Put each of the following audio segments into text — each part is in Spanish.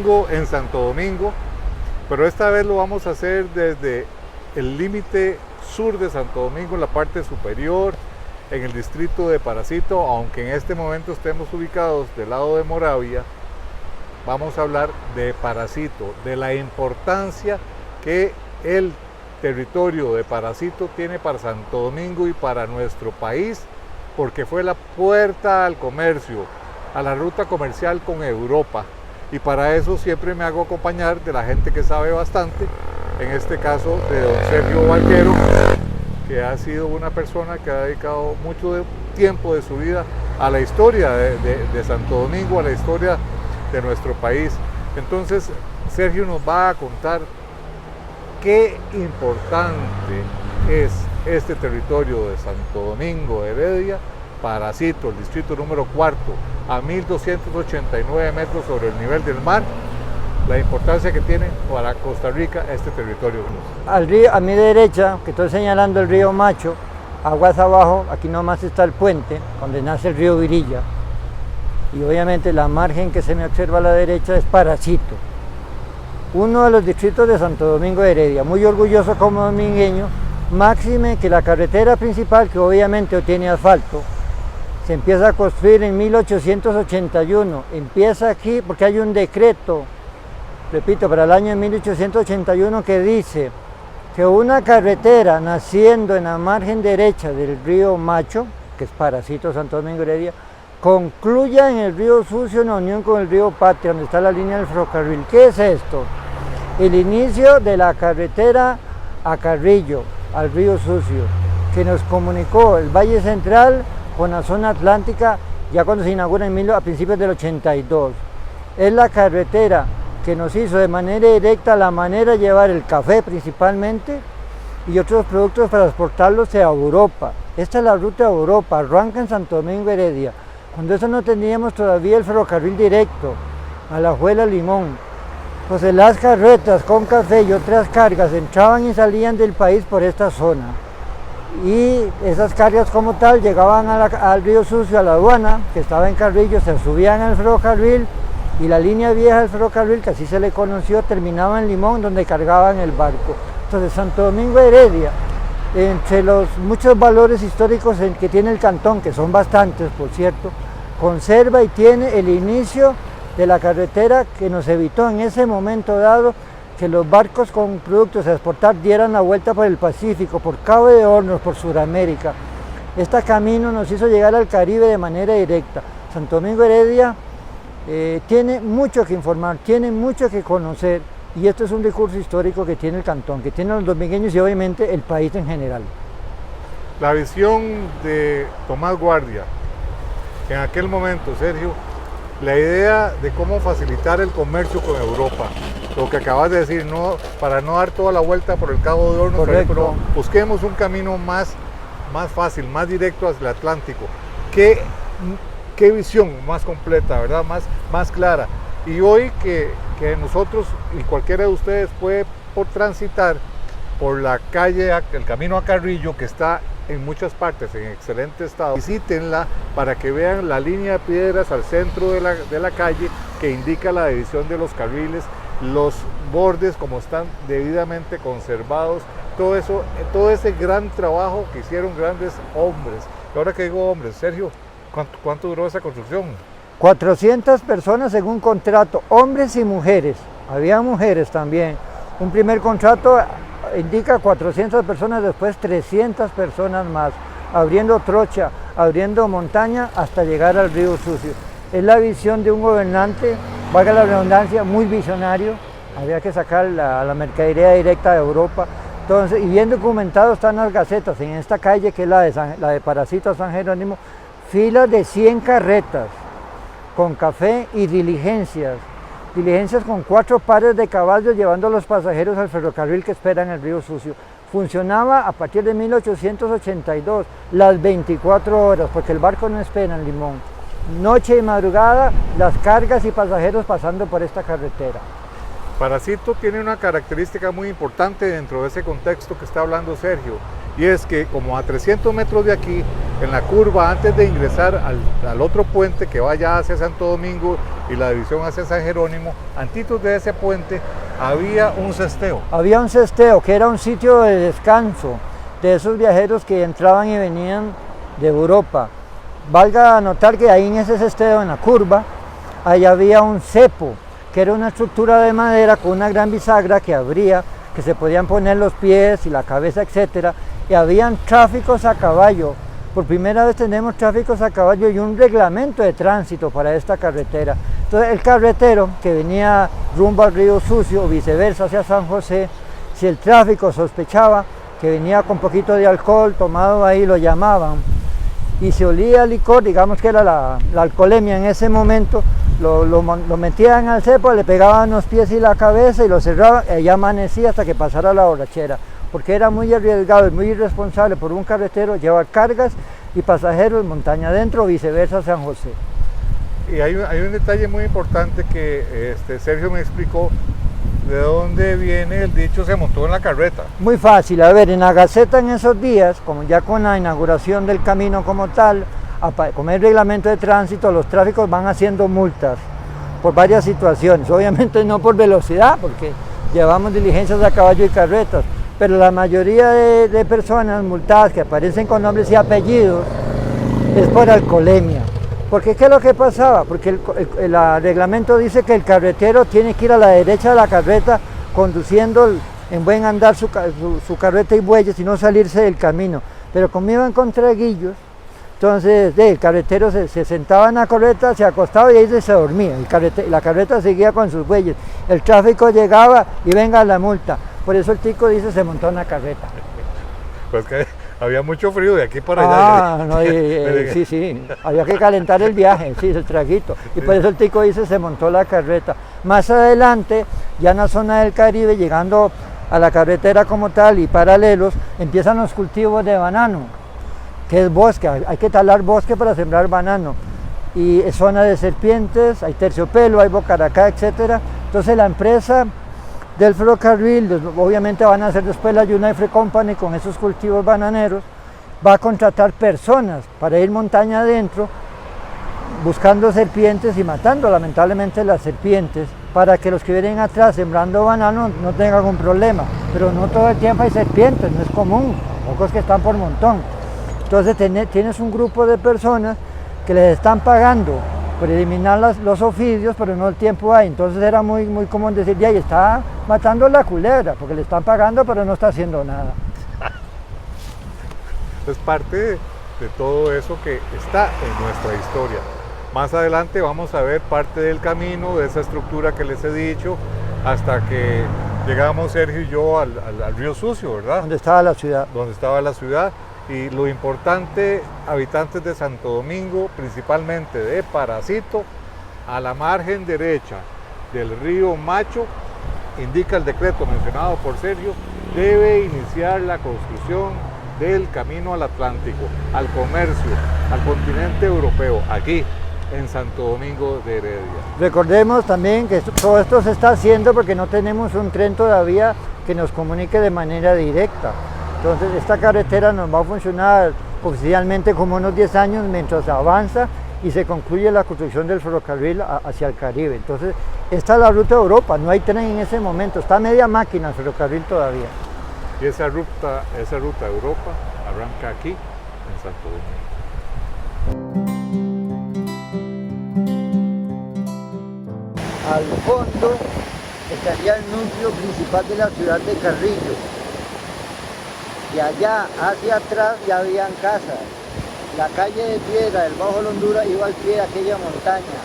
En Santo Domingo, pero esta vez lo vamos a hacer desde el límite sur de Santo Domingo, en la parte superior, en el distrito de Parásito, aunque en este momento estemos ubicados del lado de Moravia. Vamos a hablar de Parásito, de la importancia que el territorio de Parásito tiene para Santo Domingo y para nuestro país, porque fue la puerta al comercio, a la ruta comercial con Europa. Y para eso siempre me hago acompañar de la gente que sabe bastante, en este caso de don Sergio Vaquero, que ha sido una persona que ha dedicado mucho tiempo de su vida a la historia de Santo Domingo, a la historia de nuestro país. Entonces Sergio nos va a contar qué importante es este territorio de Santo Domingo de Heredia, Parásito, el distrito número 4, a 1289 metros sobre el nivel del mar, la importancia que tiene para Costa Rica este territorio. Al río, a mi derecha, que estoy señalando el río Macho, aguas abajo, aquí nomás está el puente, donde nace el río Virilla, y obviamente la margen que se me observa a la derecha es Parásito, uno de los distritos de Santo Domingo de Heredia, muy orgulloso como domingueño, máxime que la carretera principal, que obviamente tiene asfalto, se empieza a construir en 1881, empieza aquí porque hay un decreto, repito, para el año 1881 que dice que una carretera naciendo en la margen derecha del río Macho, que es Parásito, Santo Domingo Heredia, concluya en el río Sucio en la unión con el río Patria, donde está la línea del ferrocarril. ¿Qué es esto? El inicio de la carretera a Carrillo, al río Sucio, que nos comunicó el Valle Central con la zona atlántica ya cuando se inaugura a principios del 82. Es la carretera que nos hizo de manera directa la manera de llevar el café principalmente y otros productos para exportarlos a Europa. Esta es la ruta a Europa, arranca en Santo Domingo Heredia. Cuando eso no teníamos todavía el ferrocarril directo, Alajuela Limón. Pues las carretas con café y otras cargas entraban y salían del país por esta zona. Y esas cargas como tal llegaban al río Sucio, a la aduana, que estaba en Carrillo, se subían al ferrocarril y la línea vieja del ferrocarril, que así se le conoció, terminaba en Limón, donde cargaban el barco. Entonces Santo Domingo Heredia, entre los muchos valores históricos que tiene el cantón, que son bastantes por cierto, conserva y tiene el inicio de la carretera que nos evitó en ese momento dado que los barcos con productos a exportar dieran la vuelta por el Pacífico, por Cabo de Hornos, por Sudamérica. Este camino nos hizo llegar al Caribe de manera directa. Santo Domingo Heredia tiene mucho que informar, tiene mucho que conocer, y esto es un recurso histórico que tiene el cantón, que tienen los domingueños y obviamente el país en general. La visión de Tomás Guardia, en aquel momento, Sergio, la idea de cómo facilitar el comercio con Europa, lo que acabas de decir, no, para no dar toda la vuelta por el Cabo de Hornos, pero busquemos un camino más fácil, más directo hacia el Atlántico. ¿Qué visión más completa, ¿verdad? Más clara. Y hoy que nosotros y cualquiera de ustedes puede transitar por la calle, el camino a Carrillo, que está en muchas partes en excelente estado, visítenla para que vean la línea de piedras al centro de la calle que indica la división de los carriles, los bordes como están debidamente conservados, todo eso, todo ese gran trabajo que hicieron grandes hombres. Y ahora que digo hombres, Sergio, ¿cuánto duró esa construcción? 400 personas según contrato, hombres y mujeres, había mujeres también. Un primer contrato indica 400 personas, después 300 personas más, abriendo trocha, abriendo montaña hasta llegar al río Sucio. Es la visión de un gobernante, valga la redundancia, muy visionario. Había que sacar la mercadería directa de Europa. Entonces, y bien documentado están las gacetas, en esta calle que es la de Parásito San Jerónimo, filas de 100 carretas con café y diligencias con 4 pares de caballos llevando a los pasajeros al ferrocarril que espera en el río Sucio. Funcionaba a partir de 1882, las 24 horas, porque el barco no espera en Limón. Noche y madrugada, las cargas y pasajeros pasando por esta carretera. Parásito tiene una característica muy importante dentro de ese contexto que está hablando Sergio, y es que como a 300 metros de aquí, en la curva antes de ingresar al otro puente que vaya hacia Santo Domingo y la división hacia San Jerónimo, antitos de ese puente había un cesteo. Había un cesteo que era un sitio de descanso de esos viajeros que entraban y venían de Europa. Valga anotar que ahí en ese cesteo, en la curva, ahí había un cepo, que era una estructura de madera con una gran bisagra que abría, que se podían poner los pies y la cabeza, etcétera, y habían tráficos a caballo. Por primera vez tenemos tráficos a caballo y un reglamento de tránsito para esta carretera. Entonces el carretero que venía rumbo al Río Sucio o viceversa hacia San José, si el tráfico sospechaba que venía con poquito de alcohol tomado ahí, lo llamaban, y se olía licor, digamos que era la alcoholemia en ese momento, lo metían al cepo, le pegaban los pies y la cabeza y lo cerraban, y ya amanecía hasta que pasara la borrachera, porque era muy arriesgado y muy irresponsable por un carretero llevar cargas y pasajeros montaña adentro o viceversa San José. Y hay un detalle muy importante que Sergio me explicó, de dónde viene el dicho se montó en la carreta. Muy fácil, a ver, en la Gaceta en esos días, como ya con la inauguración del camino como tal, con el reglamento de tránsito, los tráficos van haciendo multas por varias situaciones, obviamente no por velocidad, porque llevamos diligencias a caballo y carretas, pero la mayoría de personas multadas que aparecen con nombres y apellidos es por alcoholemia. Porque ¿qué es lo que pasaba? Porque el reglamento dice que el carretero tiene que ir a la derecha de la carreta conduciendo en buen andar su carreta y bueyes y no salirse del camino. Pero como iban con traguillos, entonces el carretero se sentaba en la carreta, se acostaba y ahí se dormía. La carreta seguía con sus bueyes. El tráfico llegaba y venga la multa. Por eso el tico dice se montó en la carreta. Pues que había mucho frío de aquí para allá. No, sí, había que calentar el viaje, sí, el traguito. Y por eso el tico dice se montó la carreta. Más adelante, ya en la zona del Caribe, llegando a la carretera como tal y paralelos, empiezan los cultivos de banano, que es bosque, hay que talar bosque para sembrar banano. Y es zona de serpientes, hay terciopelo, hay bocaracá, etcétera. Entonces la empresa del ferrocarril, obviamente van a hacer después la United Fruit Company con esos cultivos bananeros, va a contratar personas para ir montaña adentro buscando serpientes y matando lamentablemente las serpientes para que los que vienen atrás sembrando banano no tengan un problema, pero no todo el tiempo hay serpientes, no es común, pocos que están por montón. Entonces tienes un grupo de personas que les están pagando por eliminar los oficios, pero no el tiempo hay. Entonces era muy común decir, ya, y está matando la culebra, porque le están pagando, pero no está haciendo nada. Es parte de todo eso que está en nuestra historia. Más adelante vamos a ver parte del camino, de esa estructura que les he dicho, hasta que llegamos Sergio y yo al Río Sucio, ¿verdad? Donde estaba la ciudad. Donde estaba la ciudad. Y lo importante, habitantes de Santo Domingo, principalmente de Paracito, a la margen derecha del río Macho, indica el decreto mencionado por Sergio, debe iniciar la construcción del camino al Atlántico, al comercio, al continente europeo, aquí en Santo Domingo de Heredia. Recordemos también que todo esto se está haciendo porque no tenemos un tren todavía que nos comunique de manera directa. Entonces esta carretera nos va a funcionar oficialmente como unos 10 años mientras avanza y se concluye la construcción del ferrocarril hacia el Caribe. Entonces esta es la ruta de Europa, no hay tren en ese momento, está a media máquina el ferrocarril todavía. Y esa ruta de Europa arranca aquí en Santo Domingo. Al fondo estaría el núcleo principal de la ciudad de Carrillo. Y allá, hacia atrás, ya habían casas. La calle de piedra del Bajo Honduras iba al pie de aquella montaña.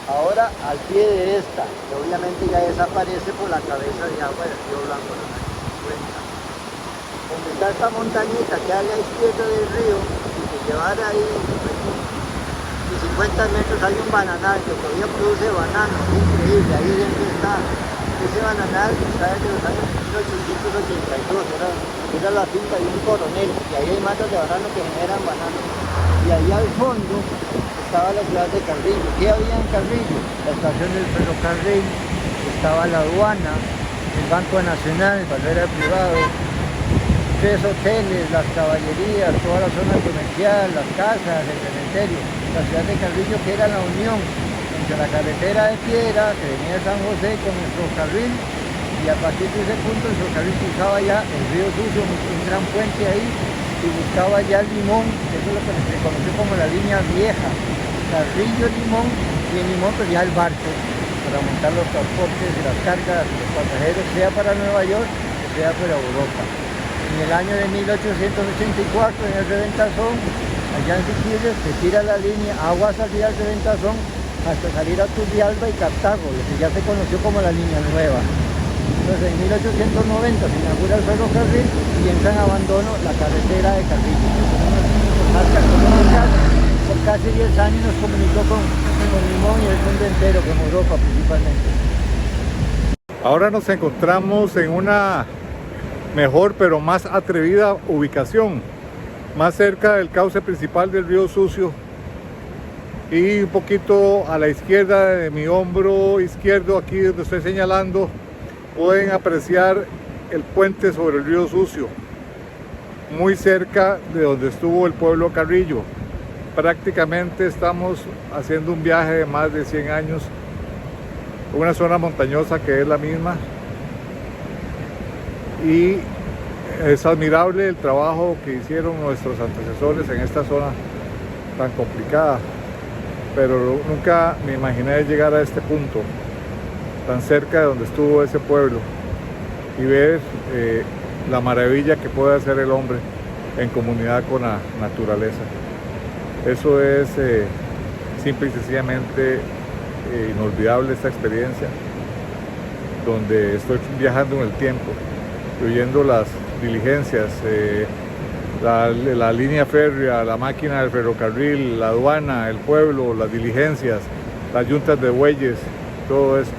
Ahora al pie de esta, que obviamente ya desaparece por la cabeza de agua del río Blanco de los años 50. Donde está esta montañita que hay a la izquierda del río, y que llevar ahí 50 metros hay un bananal que todavía produce banano, increíble, ahí dentro está. Ese bananal está desde los años 1882, era la finca de un coronel, y ahí hay matas de banano que generan banano. Y ahí al fondo estaba la ciudad de Carrillo. ¿Qué había en Carrillo? La estación del ferrocarril, estaba la aduana, el Banco Nacional, el Barrera Privado, 3 hoteles, las caballerías, toda la zona comercial, las casas, el cementerio, la ciudad de Carrillo, que era la unión entre la carretera de piedra que venía de San José con nuestro carril, y a partir de ese punto nuestro carril cruzaba ya el río Sucio, un gran puente ahí, y buscaba ya el Limón, que eso es lo que se conoció como la línea vieja, Carrillo, Limón, y en Limón pues ya el barco para montar los transportes de las cargas de los pasajeros, sea para Nueva York o sea para Europa. En el año de 1884, en el Reventazón, allá en Siquirres, se tira la línea aguas arriba del Reventazón hasta salir a Turrialba y Cartago, lo que ya se conoció como la línea nueva. Entonces en 1890 se inaugura el ferrocarril y entra en abandono la carretera de Carrillo. Por casi 10 años nos comunicó con Limón y el mundo entero, con Europa principalmente. Ahora nos encontramos en una mejor pero más atrevida ubicación, más cerca del cauce principal del río Sucio, y un poquito a la izquierda de mi hombro izquierdo, aquí donde estoy señalando, pueden apreciar el puente sobre el río Sucio, muy cerca de donde estuvo el pueblo Carrillo. Prácticamente estamos haciendo un viaje de más de 100 años, una zona montañosa que es la misma, y es admirable el trabajo que hicieron nuestros antecesores en esta zona tan complicada, pero nunca me imaginé llegar a este punto, tan cerca de donde estuvo ese pueblo, y ver la maravilla que puede hacer el hombre en comunidad con la naturaleza. Eso es simple y sencillamente inolvidable, esta experiencia, donde estoy viajando en el tiempo, oyendo las diligencias, la línea férrea, la máquina del ferrocarril, la aduana, el pueblo, las diligencias, las yuntas de bueyes, todo eso.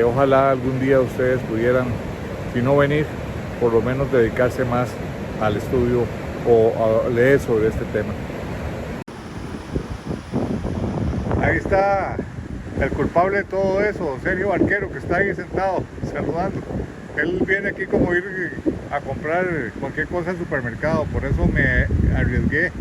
Ojalá algún día ustedes pudieran, si no venir, por lo menos dedicarse más al estudio o a leer sobre este tema. Ahí está el culpable de todo eso, Sergio Barquero, que está ahí sentado saludando. Él viene aquí como ir a comprar cualquier cosa al supermercado, por eso me arriesgué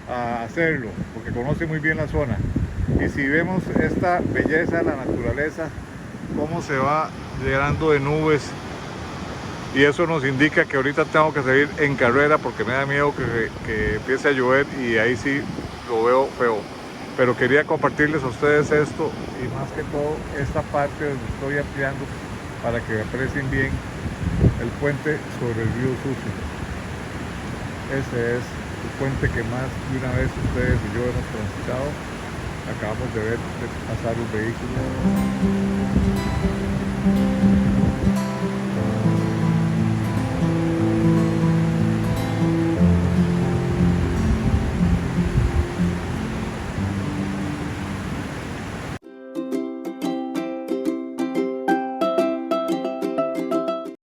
a hacerlo, porque conoce muy bien la zona. Y si vemos esta belleza de la naturaleza, cómo se va llenando de nubes, y eso nos indica que ahorita tengo que salir en carrera porque me da miedo que empiece a llover, y ahí sí lo veo feo. Pero quería compartirles a ustedes esto, y más que todo esta parte donde estoy ampliando para que aprecien bien el puente sobre el río Sucio. Ese es el puente que más de una vez ustedes y yo hemos transitado. Acabamos de ver pasar un vehículo.